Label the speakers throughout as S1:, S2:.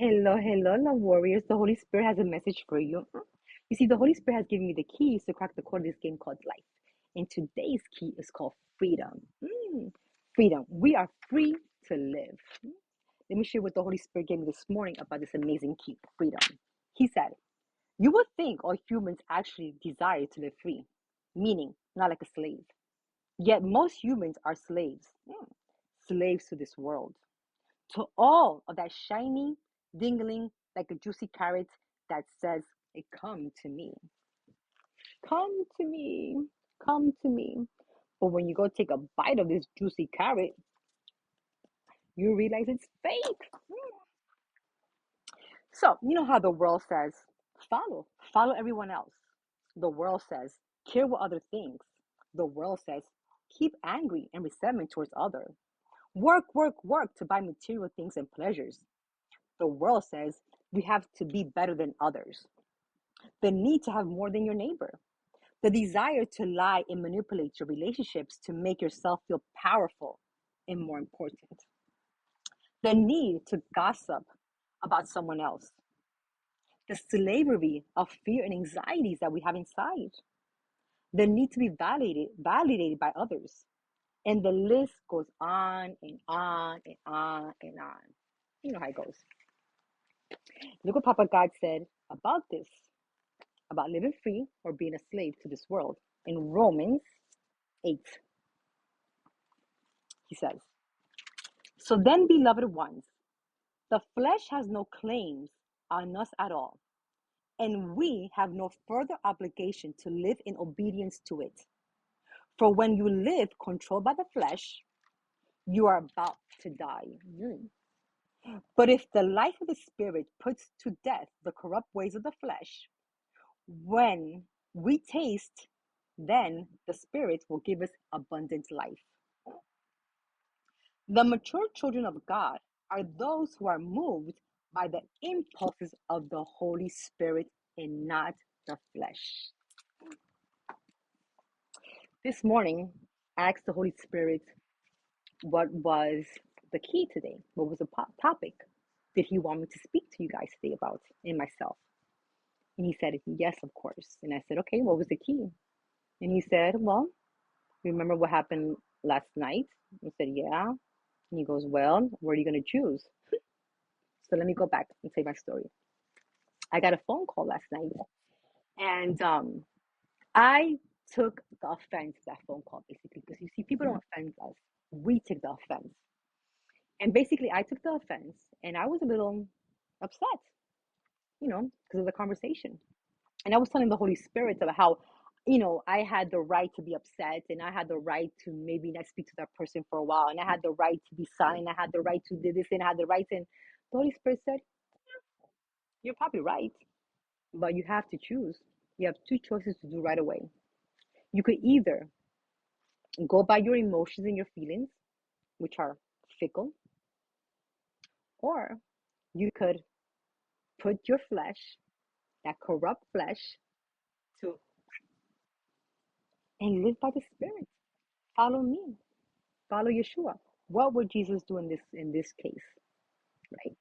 S1: Hello, love warriors. The Holy Spirit has a message for you. You see, the Holy Spirit has given me the keys to crack the code of this game called life. And today's key is called freedom. Freedom. We are free to live. Let me share what the Holy Spirit gave me this morning about this amazing key, freedom. He said, you would think all humans actually desire to live free, meaning not like a slave. Yet most humans are slaves, slaves to this world, to all of that shiny, dingling, like a juicy carrot that says, hey, come to me, come to me, come to me. But when you go take a bite of this juicy carrot, you realize it's fake. So, you know how the world says, follow everyone else. The world says, care what other thinks. The world says, keep angry and resentment towards others. Work to buy material things and pleasures. The world says we have to be better than others. The need to have more than your neighbor. The desire to lie and manipulate your relationships to make yourself feel powerful and more important. The need to gossip about someone else. The slavery of fear and anxieties that we have inside. The need to be validated by others. And the list goes on and on and on and on. You know how it goes. Look what Papa God said about this, about living free or being a slave to this world. In Romans 8, he says, so then, beloved ones, the flesh has no claims on us at all, and we have no further obligation to live in obedience to it. For when you live controlled by the flesh, you are about to die. But if the life of the Spirit puts to death the corrupt ways of the flesh, when we taste, then the Spirit will give us abundant life. The mature children of God are those who are moved by the impulses of the Holy Spirit and not the flesh. This morning, I asked the Holy Spirit what was the key today, what was the topic did he want me to speak to you guys today about in myself. And he said, yes, of course. And I said, okay, what was the key? And he said, well, remember what happened last night? I said, yeah. And he goes, well, what are you going to choose? So let me go back and say my story. I got a phone call last night, and I took the offense to that phone call, basically, because you see, people don't offend us. We take the offense. And basically, I took the offense, and I was a little upset, because of the conversation. And I was telling the Holy Spirit about how, I had the right to be upset, and I had the right to maybe not speak to that person for a while, and I had the right to be silent, I had the right to do this, and I had the right. And the Holy Spirit said, you're probably right, but you have to choose. You have two choices to do right away. You could either go by your emotions and your feelings, which are fickle, or you could put your flesh, that corrupt flesh, to and live by the Spirit. Follow me. Follow Yeshua. What would Jesus do in this case? Right?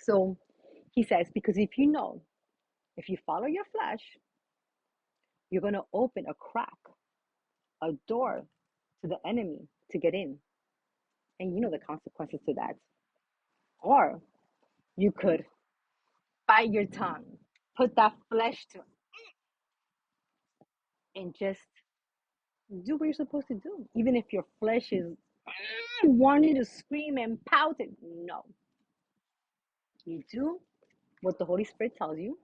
S1: So he says, because if you follow your flesh, you're gonna open a crack, a door to the enemy to get in. And you know the consequences to that. Or you could bite your tongue, put that flesh to and just do what you're supposed to do. Even if your flesh is wanting to scream and pout it. No. You do what the Holy Spirit tells you,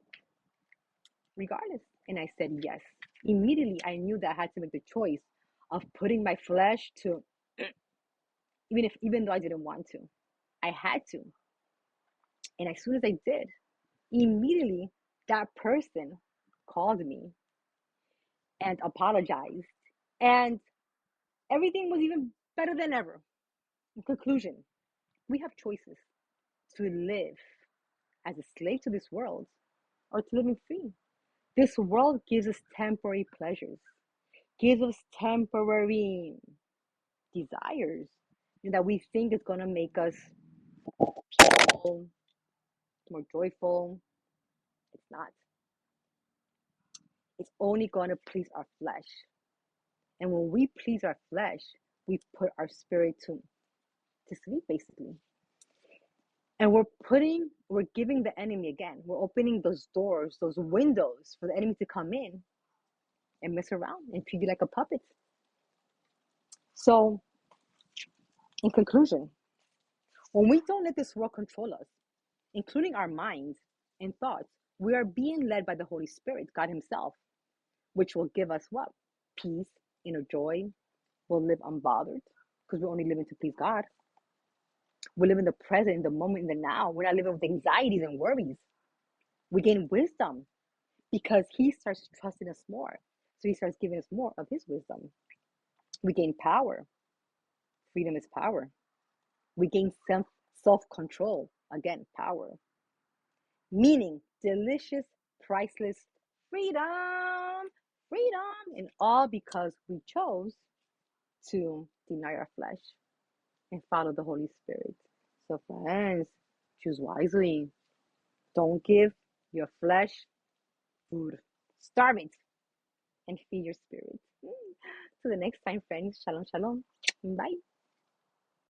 S1: regardless. And I said yes. Immediately I knew that I had to make the choice of putting my flesh to even though I didn't want to. I had to. And as soon as I did, immediately that person called me and apologized. And everything was even better than ever. In conclusion, we have choices to live as a slave to this world or to live in free. This world gives us temporary pleasures, gives us temporary desires that we think is going to make us peaceful, more joyful. It's not. It's only going to please our flesh. And when we please our flesh, we put our spirit to sleep, basically. And we're giving the enemy again. We're opening those doors, those windows for the enemy to come in and mess around and treat you like a puppet. So, in conclusion, when we don't let this world control us, including our minds and thoughts, we are being led by the Holy Spirit, God Himself, which will give us what? Peace, inner joy. We'll live unbothered because we're only living to please God. We live in the present, in the moment, in the now. We're not living with anxieties and worries. We gain wisdom because He starts trusting us more. So He starts giving us more of His wisdom. We gain power. Freedom is power. We gain self-control. Again, power. Meaning delicious, priceless freedom. Freedom. And all because we chose to deny our flesh and follow the Holy Spirit. So, friends, choose wisely. Don't give your flesh food. Starve it and feed your spirit. Till the next time, friends. Shalom, shalom. Bye.